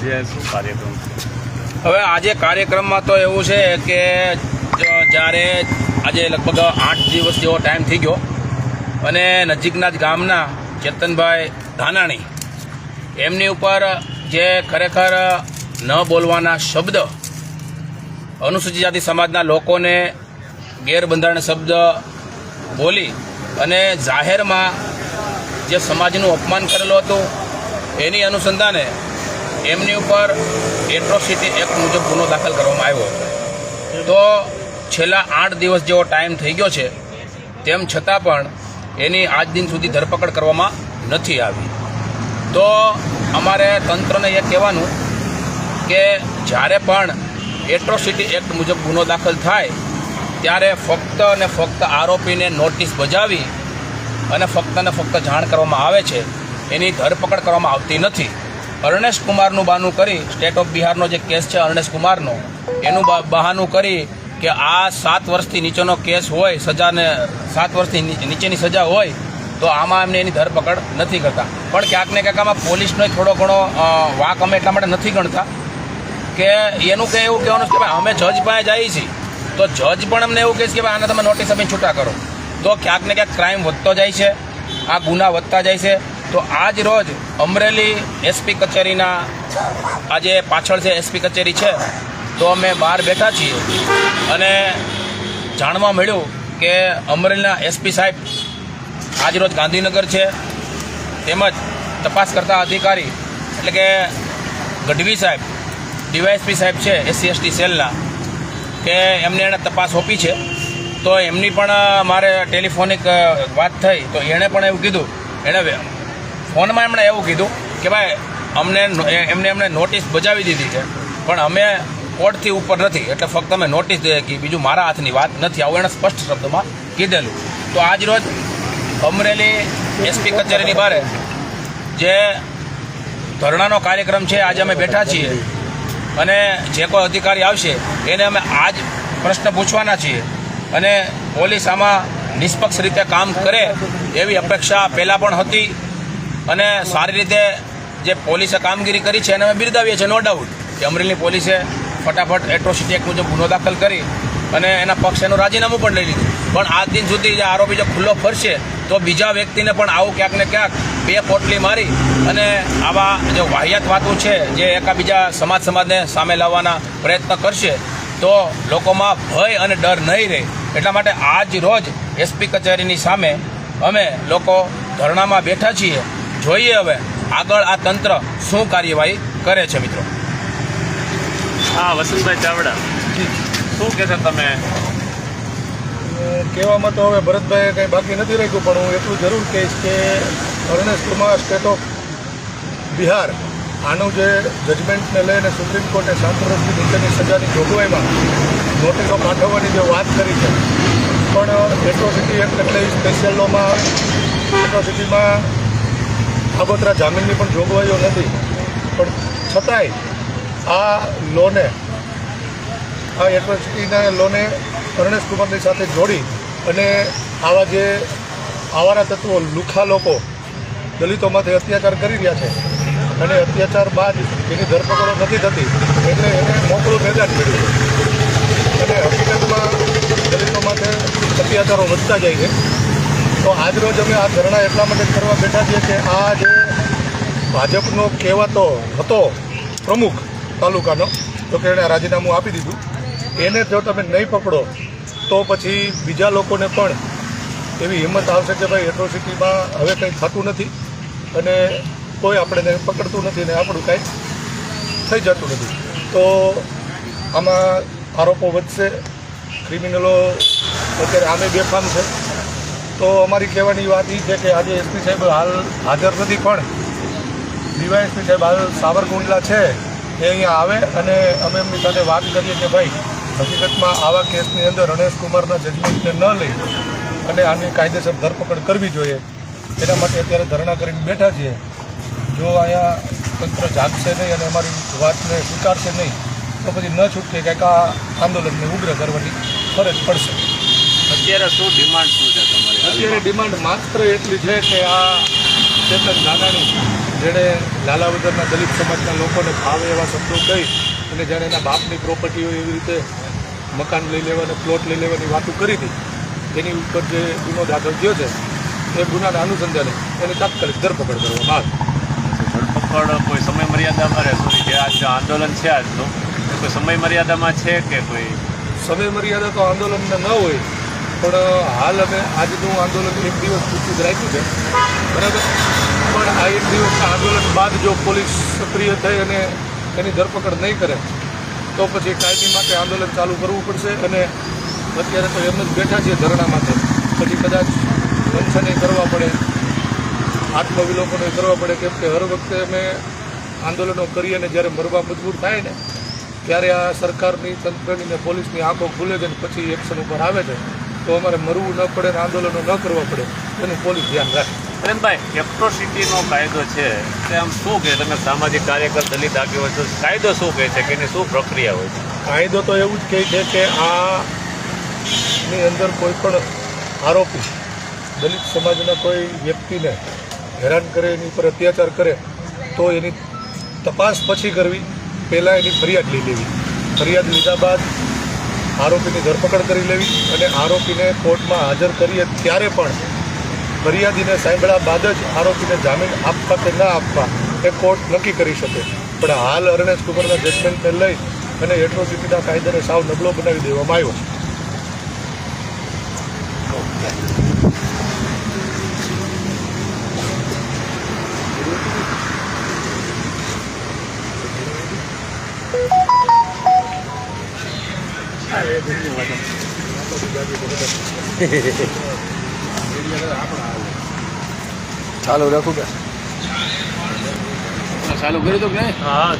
આજે શું કાર્યક્રમ છે? હવે આજે કાર્યક્રમમાં તો એવું છે કે જ્યારે આજે લગભગ 8 દિવસ જેવો ટાઈમ થઈ ગયો અને નજીકના જ ગામના ચેતનભાઈ ધાનાણી એમની ઉપર જે ખરેખર ન બોલવાના શબ્દ અનુસૂચિત જાતિ સમાજના લોકોને ગેરબંધારણ શબ્દ બોલી અને જાહેરમાં જે સમાજનું અપમાન કરેલું હતું એની અનુસંધાને એમની ઉપર એટ્રોસિટી એક્ટ મુજબ ગુનો દાખલ કરવામાં આવ્યો તો છેલ્લા 8 દિવસ જેવો ટાઈમ થઈ ગયો છે તેમ છતાં પણ એની આજ દિન સુધી ધરપકડ કરવામાં નથી આવી। તો અમારે તંત્રને એ કહેવાનું કે જ્યારે પણ એટ્રોસિટી એક્ટ મુજબ ગુનો દાખલ થાય ત્યારે ફક્ત અને ફક્ત આરોપીને નોટિસ બજાવી અને ફક્ત જાણ કરવામાં આવે છે, એની ધરપકડ કરવામાં આવતી નથી। અર્ણેશ કુમારનું બહાનું કરી સ્ટેટ ઓફ બિહારનો જે કેસ છે અર્ણેશ કુમારનો એનું બહાનું કરી કે આ 7 વર્ષથી નીચેનો કેસ હોય, સજાને 7 વર્ષથી નીચેની સજા હોય તો આમાં એમને એની ધરપકડ નથી કરતા। પણ ક્યાંક ને ક્યાંક આમાં પોલીસનો થોડો ઘણો વાંક અમે એટલા માટે નથી ગણતા કે એનું કે એવું કહેવાનું કે ભાઈ અમે જજ પાસે જઈએ છીએ તો જજ પણ અમને એવું કહે છે કે ભાઈ આને તમે નોટિસ આપીને છૂટા કરો, તો ક્યાંક ને ક્યાંક ક્રાઇમ વધતો જાય છે, આ ગુના વધતા જાય છે। તો આજ રોજ અમરેલી એસપી કચેરીના આજે પાછળ છે એસપી કચેરી છે તો અમે બહાર બેઠા છીએ અને જાણવા મળ્યું કે અમરેલીના એસપી સાહેબ આજ રોજ ગાંધીનગર છે, તેમજ તપાસ કરતા અધિકારી એટલે કે ગઢવી સાહેબ ડીવાયએસપી સાહેબ છે SC/ST સેલના કે એમને તપાસ સોંપી છે। તો એમની પણ મારે ટેલિફોનિક વાત થઈ તો એણે પણ એવું કીધું, એણે ફોનમાં એમણે એવું કીધું કે ભાઈ એમને નોટિસ બજાવી દીધી છે પણ અમે કોર્ટથી ઉપર નથી, એટલે ફક્ત અમે નોટિસ દઈએ કે બીજું મારા હાથની વાત નથી, આવું એણે સ્પષ્ટ શબ્દોમાં કીધેલું। તો આજ રોજ અમરેલી એસપી કચેરીની બહાર જે ધરણાનો કાર્યક્રમ છે આજે અમે બેઠા છીએ અને જે કોઈ અધિકારી આવશે એને અમે આજ પ્રશ્ન પૂછવાના છીએ અને પોલીસ આમાં નિષ્પક્ષ રીતે કામ કરે એવી અપેક્ષા પહેલાં પણ હતી અને સારી રીતે જે પોલીસે કામગીરી કરી છે એને અમે બિરદાવીએ છીએ, નો ડાઉટ કે અમરેલીની પોલીસે ફટાફટ એટ્રોસિટી એક્ટ મુજબ ગુનો દાખલ કરી અને એના પક્ષ એનું રાજીનામું પણ લઈ લીધું। પણ આજ દિન સુધી જે આરોપી જો ખુલ્લો ફરશે તો બીજા વ્યક્તિને પણ આવું ક્યાંક ને ક્યાંક 2 પોટલી મારી અને આવા જે વાહિયાત વાતો છે જે એકાબીજા સમાજને સામે લાવવાના પ્રયત્ન કરશે તો લોકોમાં ભય અને ડર નહીં રહે। એટલા માટે આજ રોજ એસપી કચેરીની સામે અમે લોકો ધરણામાં બેઠા છીએ, જોઈએ હવે આગળ આ તંત્ર શું કાર્યવાહી કરે છે। મિત્રો હા, વસંતભાઈ ચાવડા શું કહેશો તમે? કહેવામાં તો હવે ભરતભાઈએ કંઈ બાકી નથી રાખ્યું, પણ હું એટલું જરૂર કહીશ કે અર્ણેશ કુમાર સ્ટેટ ઓફ બિહાર આનું જે જજમેન્ટને લઈને સુપ્રીમ કોર્ટે 7 વર્ષથી નીચેની સજાની જોગવાઈમાં નોટિસો પાઠવવાની જે વાત કરી છે, પણ એટ્રોસિટી એક્ટ એટલે સ્પેશિયલ લોમાં એટ્રોસિટીમાં આગોતરા જામીનની પણ જોગવાઈઓ નથી, પણ છતાંય આ એટ્રોસિટીના લોને અર્ણેશ કુમારની સાથે જોડી અને આવા જે આવારા તત્વો લુખ્ખા લોકો દલિતોમાંથી અત્યાચાર કરી રહ્યા છે અને અત્યાચાર બાદ એની ધરપકડો નથી થતી એટલે એને મોકળું મેદાન મળ્યું અને હકીકતમાં દલિતો માટે અત્યાચારો વધતા જાય છે। તો આજરોજ અમે આ ધરણા એટલા માટે કરવા બેઠા છીએ કે આ જે ભાજપનો કહેવાતો હતો પ્રમુખ તાલુકાનો તો કે એણે રાજીનામું આપી દીધું, એને જો તમે નહીં પકડો તો પછી બીજા લોકોને પણ એવી હિંમત આવશે કે ભાઈ એટ્રોસિટીમાં હવે કંઈ થતું નથી અને કોઈ આપણે પકડતું નથી ને આપણું કાંઈ થઈ જતું નથી, તો આમાં આરોપો વધશે, ક્રિમિનલો અત્યારે આમે બેફામ છે। તો અમારી કહેવાની વાત એ છે કે આજે એસપી સાહેબ હાલ હાજર નથી પણ ડીવાયએસપી સાહેબ હાલ સાવરકુંડલા છે એ અહીંયા આવે અને અમે એમની સાથે વાત કરીએ કે ભાઈ હકીકતમાં આવા કેસની અંદર અર્ણેશ કુમારના જજમેન્ટને ન લઈ અને આની કાયદેસર ધરપકડ કરવી જોઈએ, એના માટે અત્યારે ધરણા કરીને બેઠા છીએ। જો અહીંયા તંત્ર જાગશે નહીં અને અમારી વાતને સ્વીકારશે નહીં તો પછી ન છૂટકે કંઈક આ આંદોલનને ઉગ્ર કરવાની ફરજ પડશે। અત્યારે શું ડિમાન્ડ શું છે તમારી? અત્યારે ડિમાન્ડ માત્ર એટલી છે કે આ ચેતન ધાનાણી જેણે લાલાવદરના દલિત સમાજના લોકોને ફાવે એવા શબ્દો કહી અને જેણે એના બાપની પ્રોપર્ટીઓ એવી રીતે મકાન લઈ લેવાની પ્લોટ લઈ લેવાની વાતો કરી હતી એની ઉપર જે ગુનો દાખલ થયો છે એ ગુનાના અનુસંધાને એની તાત્કાલિક ધરપકડ કરવામાં આવે. ધરપકડ કોઈ સમય મર્યાદામાં રહે સોરી જે આજ આંદોલન છે આજનું એ કોઈ સમય મર્યાદામાં છે કે કોઈ સમય મર્યાદા તો આંદોલનને ન હોય પણ હાલ અમે આજનું આંદોલન 1 દિવસ પૂરતું જ રાખ્યું છે બરાબર. પણ આ 1 દિવસના આંદોલન બાદ જો પોલીસ સક્રિય થઈ અને એની ધરપકડ નહીં કરે તો પછી કાયમી માટે આંદોલન ચાલુ કરવું પડશે. અને અત્યારે તો એમ જ બેઠા છીએ ધરણા માટે, પછી કદાચ અનશને કરવા પડે, આત્મવિલોપનો કરવા પડે, કેમ કે હર વખતે અમે આંદોલનો કરીએ અને જ્યારે મરવા મજબૂર થાય ને ત્યારે આ સરકારની તંત્રની ને પોલીસની આંખો ખુલે છે ને પછી એક્શન ઉપર આવે છે. તો અમારે મરવું ન પડે ને આંદોલનો ન કરવા પડે એનું પોલીસ ધ્યાન રાખે. પ્રેમભાઈ એટ્રોસિટીનો કાયદો છે તે આમ શું કહે તમે સામાજિક કાર્યકર દલિત આગેવાન છો કાયદો શું કહે છે કે એની શું પ્રક્રિયા હોય છે? કાયદો તો એવું જ કહે છે કે આની અંદર કોઈ પણ આરોપી દલિત સમાજના કોઈ વ્યક્તિને હેરાન કરે, એની પર અત્યાચાર કરે તો એની તપાસ પછી કરવી, પહેલાં એની ફરિયાદ લઈ લેવી. ફરિયાદ લીધા બાદ આરોપીની ધરપકડ કરી લેવી અને આરોપીને કોર્ટમાં હાજર કરીએ ત્યારે પણ ફરિયાદીને સાંભળ્યા બાદ જ આરોપીને જામીન આપવા કે ના આપવા એ કોર્ટ નક્કી કરી શકે. પણ હાલ અરણેજ કુંવરના જજમેન્ટને લઈ અને એટ્રોસિટીના કાયદાને સાવ નબળો બનાવી દેવામાં આવ્યો છે. ચાલુ રાખું કે ચાલુ કરી દો કે હા